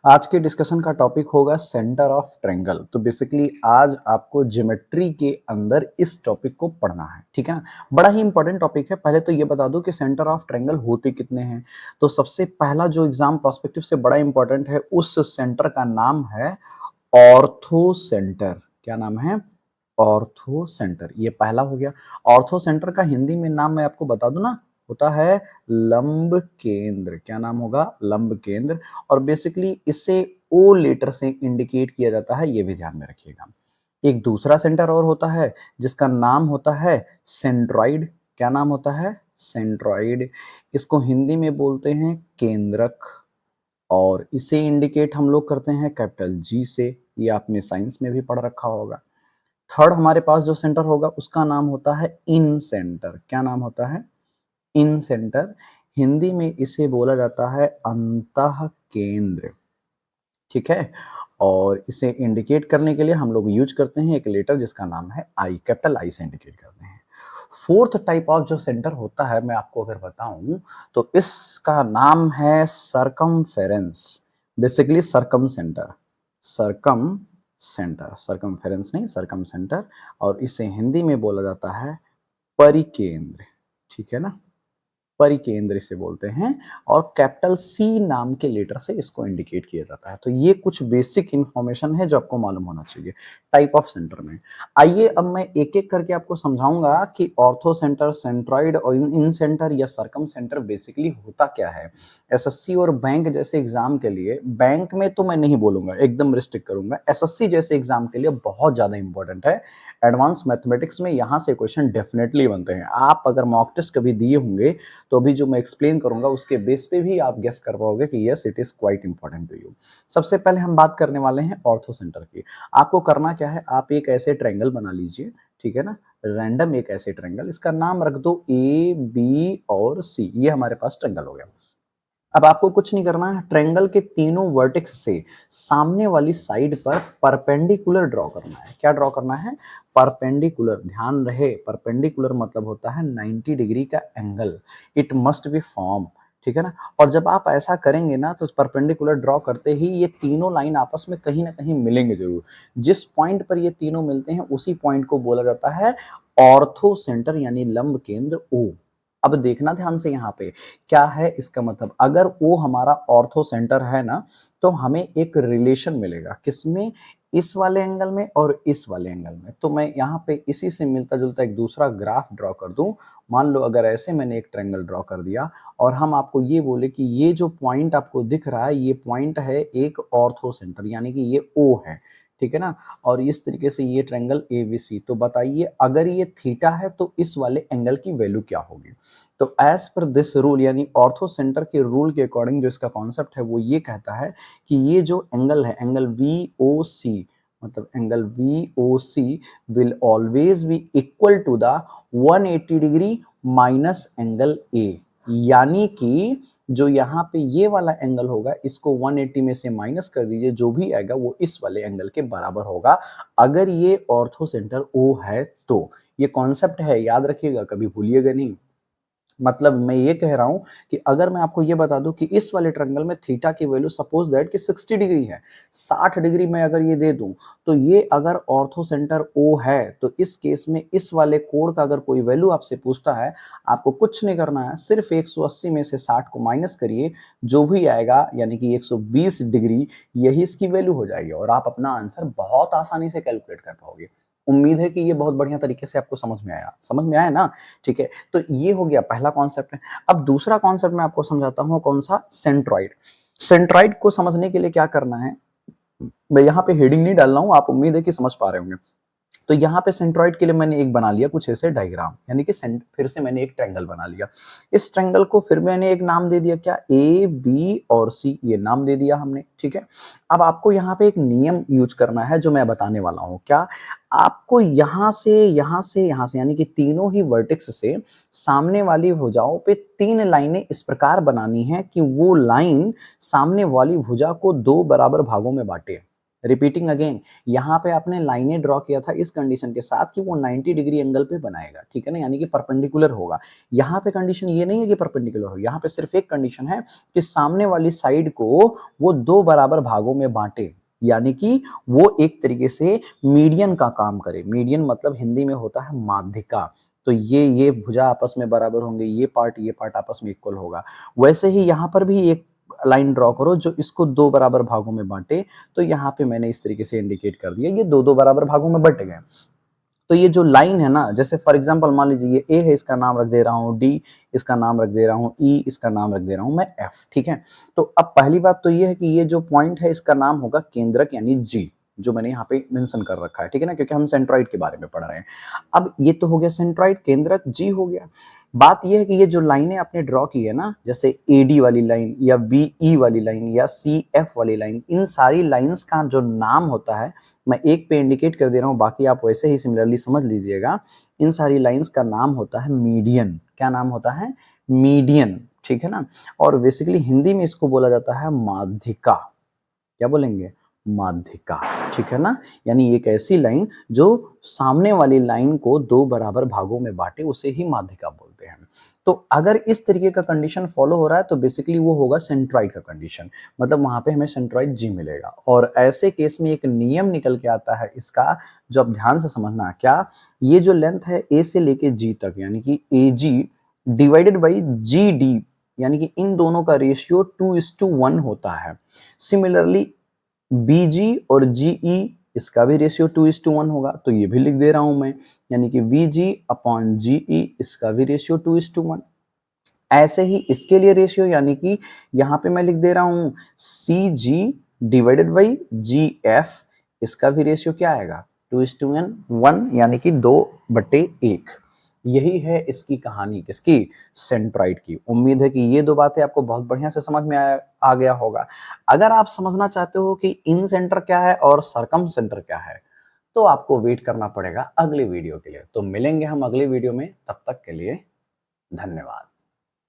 आज के डिस्कशन का टॉपिक होगा सेंटर ऑफ ट्रायंगल। तो बेसिकली आज आपको ज्योमेट्री के अंदर इस टॉपिक को पढ़ना है, ठीक है ना। बड़ा ही इंपॉर्टेंट टॉपिक है। पहले तो ये बता दूं कि सेंटर ऑफ ट्रायंगल होते कितने हैं। तो सबसे पहला जो एग्जाम प्रोस्पेक्टिव से बड़ा इंपॉर्टेंट है, उस सेंटर का नाम है ऑर्थो सेंटर। क्या नाम है? Ortho centre. ये पहला हो गया। ऑर्थो सेंटर का हिंदी में नाम मैं आपको बता दूं ना, होता है लंब केंद्र। क्या नाम होगा? लंब केंद्र। और बेसिकली इसे ओ लेटर से इंडिकेट किया जाता है, ये भी ध्यान में रखिएगा। एक दूसरा सेंटर और होता है जिसका नाम होता है सेंट्रॉइड। क्या नाम होता है? सेंट्रॉइड। इसको हिंदी में बोलते हैं केंद्रक, और इसे इंडिकेट हम लोग करते हैं कैपिटल जी से। ये आपने साइंस में भी पढ़ रखा होगा। थर्ड हमारे पास जो सेंटर होगा उसका नाम होता है इन सेंटर। क्या नाम होता है? इन सेंटर। हिंदी में इसे बोला जाता है अंतः केंद्र, ठीक है। और इसे इंडिकेट करने के लिए हम लोग यूज करते हैं एक लेटर जिसका नाम है आई। कैपिटल आई से इंडिकेट करते हैं। फोर्थ टाइप ऑफ जो सेंटर होता है, मैं आपको अगर बताऊं तो इसका नाम है circumference. Basically circumcentre. Circumcentre, circumference नहीं, सरकम सेंटर। और इसे हिंदी में बोला जाता है परिकेंद्र, ठीक है ना। परिकेंद्र इसे बोलते हैं। और कैपिटल सी नाम के लेटर से इसको इंडिकेट किया जाता है। तो ये कुछ बेसिक इंफॉर्मेशन है जो आपको मालूम होना चाहिए टाइप ऑफ सेंटर में। आइए अब मैं एक एक करके आपको समझाऊंगा कि ऑर्थो सेंटर, सेंट्रॉइड और इन सेंटर या सरकम सेंटर बेसिकली होता क्या है। एसएससी और बैंक जैसे एग्जाम के लिए, बैंक में तो मैं नहीं बोलूंगा, एकदम रिस्ट्रिक्ट करूंगा। एसएससी जैसे एग्जाम के लिए बहुत ज्यादा इंपॉर्टेंट है। एडवांस मैथमेटिक्स में यहाँ से क्वेश्चन डेफिनेटली बनते हैं। आप अगर मॉक टेस्ट कभी दिए होंगे तो अभी जो मैं एक्सप्लेन करूंगा उसके बेस पे भी आप गेस कर पाओगे कि yes it is quite important to you. सबसे पहले हम बात करने वाले हैं ऑर्थो सेंटर की। आपको करना क्या है, आप एक ऐसे ट्रायंगल बना लीजिए, ठीक है ना। रैंडम एक ऐसे ट्रायंगल, इसका नाम रख दो ए बी और सी। ये हमारे पास ट्रायंगल हो गया। अब आपको कुछ नहीं करना है, ट्रायंगल के तीनों वर्टेक्स से सामने वाली साइड पर परपेंडिकुलर ड्रॉ करना है। क्या ड्रॉ करना है? परपेंडिकुलर। ध्यान रहे, परपेंडिकुलर मतलब होता है 90 डिग्री का angle. It must be form, ठीक है ना। और जब आप ऐसा करेंगे ना तो परपेंडिकुलर ड्रॉ करते ही ये तीनों लाइन आपस में कहीं ना कहीं मिलेंगे जरूर। जिस पॉइंट पर ये तीनों मिलते हैं उसी पॉइंट को बोला जाता है ऑर्थो सेंटर, यानी लंब केंद्र ओ। अब देखना ध्यान से, यहाँ पे क्या है इसका मतलब, अगर वो हमारा ऑर्थो सेंटर है ना तो हमें एक रिलेशन मिलेगा। किसमें? इस वाले एंगल में और इस वाले एंगल में। तो मैं यहाँ पे इसी से मिलता जुलता एक दूसरा ग्राफ ड्रॉ कर दूं। मान लो अगर ऐसे मैंने एक ट्रायंगल ड्रॉ कर दिया और हम आपको ये बोले कि ये जो पॉइंट आपको दिख रहा है ये पॉइंट है एक ऑर्थो सेंटर, यानी कि ये ओ है, ठीक है ना। और इस तरीके से ये ट्रायंगल एबीसी। तो बताइए अगर ये थीटा है तो इस वाले एंगल की वैल्यू क्या होगी। तो एज पर दिस रूल, यानी ऑर्थो सेंटर के रूल के अकॉर्डिंग जो इसका कॉन्सेप्ट है वो ये कहता है कि ये जो एंगल है, एंगल वी ओ सी, मतलब angle V O C will always be equal to the 180 degree minus angle A. यानी कि जो यहाँ पे ये वाला एंगल होगा इसको 180 में से माइनस कर दीजिए, जो भी आएगा वो इस वाले एंगल के बराबर होगा, अगर ये ऑर्थो सेंटर ओ है तो। ये कॉन्सेप्ट है, याद रखिएगा, कभी भूलिएगा नहीं। मतलब मैं ये कह रहा हूं कि अगर मैं आपको ये बता दूं कि इस वाले ट्रायंगल में थीटा की वैल्यू सपोज दैट कि 60 डिग्री है, 60 डिग्री में अगर ये दे दूं, तो ये अगर ऑर्थो सेंटर ओ है तो इस केस में इस वाले कोण का अगर कोई वैल्यू आपसे पूछता है, आपको कुछ नहीं करना है, सिर्फ 180 में से 60 को माइनस करिए, जो भी आएगा यानी कि 120 डिग्री, यही इसकी वैल्यू हो जाएगी और आप अपना आंसर बहुत आसानी से कैलकुलेट कर पाओगे। उम्मीद है कि ये बहुत बढ़िया तरीके से आपको समझ में आया ना, ठीक है। तो ये हो गया पहला कॉन्सेप्ट है। अब दूसरा कॉन्सेप्ट मैं आपको समझाता हूँ, कौन सा? सेंट्रॉइड। सेंट्रॉइड को समझने के लिए क्या करना है, मैं यहाँ पे हेडिंग नहीं डाल रहा हूँ, आप उम्मीद है कि समझ पा रहे होंगे। तो यहाँ पे सेंट्रॉइड के लिए मैंने एक बना लिया कुछ ऐसे डायग्राम, यानी कि फिर से मैंने एक ट्रायंगल बना लिया। इस ट्रायंगल को फिर मैंने एक नाम दे दिया, क्या? ए बी और सी, ये नाम दे दिया हमने, ठीक है। अब आपको यहाँ पे एक नियम यूज करना है जो मैं बताने वाला हूँ। क्या? आपको यहाँ से यहाँ से यहाँ से, यानी कि तीनों ही वर्टेक्स से सामने वाली भुजाओं पे 3 लाइनें इस प्रकार बनानी है कि वो लाइन सामने वाली भुजा को 2 बराबर भागों में बांटे। रिपीटिंग अगेन, यहाँ पे आपने लाइनें ड्रॉ किया था इस कंडीशन के साथ कि वो 90 डिग्री एंगल पे बनाएगा, ठीक है ना, यानी कि परपेंडिकुलर होगा। यहाँ पे कंडीशन ये नहीं है कि परपेंडिकुलर हो, यहाँ पे सिर्फ एक कंडीशन है कि सामने वाली साइड को वो दो बराबर भागों में बांटे, यानी कि वो एक तरीके से मीडियन का काम करे। मीडियन मतलब हिंदी में होता है माध्यिका। तो ये भुजा आपस में बराबर होंगे, ये पार्ट आपस में इक्वल होगा। वैसे ही यहाँ पर भी एक लाइन ड्रॉ करो जो इसको दो बराबर भागों में बांटे। तो यहाँ पे मैंने इस तरीके से इंडिकेट कर दिया, ये दो दो बराबर भागों में बट गए। तो ये जो लाइन है ना, जैसे फॉर एग्जांपल मान लीजिए ये ए है, इसका नाम रख दे रहा हूँ डी, इसका नाम रख दे रहा हूँ ई, इसका नाम रख दे रहा हूँ मैं एफ, ठीक है। तो अब पहली बात तो ये है कि ये जो पॉइंट है इसका नाम होगा केंद्रक यानी जी, जो मैंने यहाँ पे मेंशन कर रखा है, ठीक है ना, क्योंकि हम सेंट्रॉइड के बारे में पढ़ रहे हैं। अब ये तो हो गया सेंट्रॉइड, केंद्रक जी हो गया। बात यह है कि ये जो लाइनें आपने ड्रॉ की है ना, जैसे एडी वाली लाइन या बीई वाली लाइन या सी एफ वाली लाइन, इन सारी लाइंस का जो नाम होता है, मैं एक पे इंडिकेट कर दे रहा हूँ, बाकी आप वैसे ही सिमिलरली समझ लीजिएगा। इन सारी लाइंस का नाम होता है मीडियन। क्या नाम होता है? मीडियन, ठीक है ना। और बेसिकली हिंदी में इसको बोला जाता है माध्यिका। क्या बोलेंगे? माध्यिका, ठीक है ना। यानी एक ऐसी लाइन जो सामने वाली लाइन को दो बराबर भागों में बांटे, उसे ही माध्यिका बोलते हैं। तो अगर इस तरीके का कंडीशन फॉलो हो रहा है तो बेसिकली वो होगा सेंट्रॉइड का कंडीशन, मतलब वहां पे हमें सेंट्रॉइड जी मिलेगा। और ऐसे केस में एक नियम निकल के आता है इसका, जो आप ध्यान से समझना। क्या? ये जो लेंथ है ए से लेके जी तक, यानी कि ए जी डिवाइडेड बाई जी डी, यानी कि इन दोनों का रेशियो 2:1 होता है। सिमिलरली बीजी और जीई, इसका भी रेशियो 2:1 होगा, तो ये भी लिख दे रहा हूं मैं, यानी कि बीजी अपॉन जीई, इसका भी रेशियो 2:1। ऐसे ही इसके लिए रेशियो, यानी कि यहां पे मैं लिख दे रहा हूं सी जी डिवाइडेड बाई जी एफ, इसका भी रेशियो क्या आएगा? 2:1, यानी कि 2/1। यही है इसकी कहानी, किसकी? सेंट्रॉइड की। उम्मीद है कि ये दो बातें आपको बहुत बढ़िया से समझ में आ गया होगा। अगर आप समझना चाहते हो कि इन सेंटर क्या है और सरकम सेंटर क्या है, तो आपको वेट करना पड़ेगा अगले वीडियो के लिए। तो मिलेंगे हम अगले वीडियो में, तब तक के लिए धन्यवाद।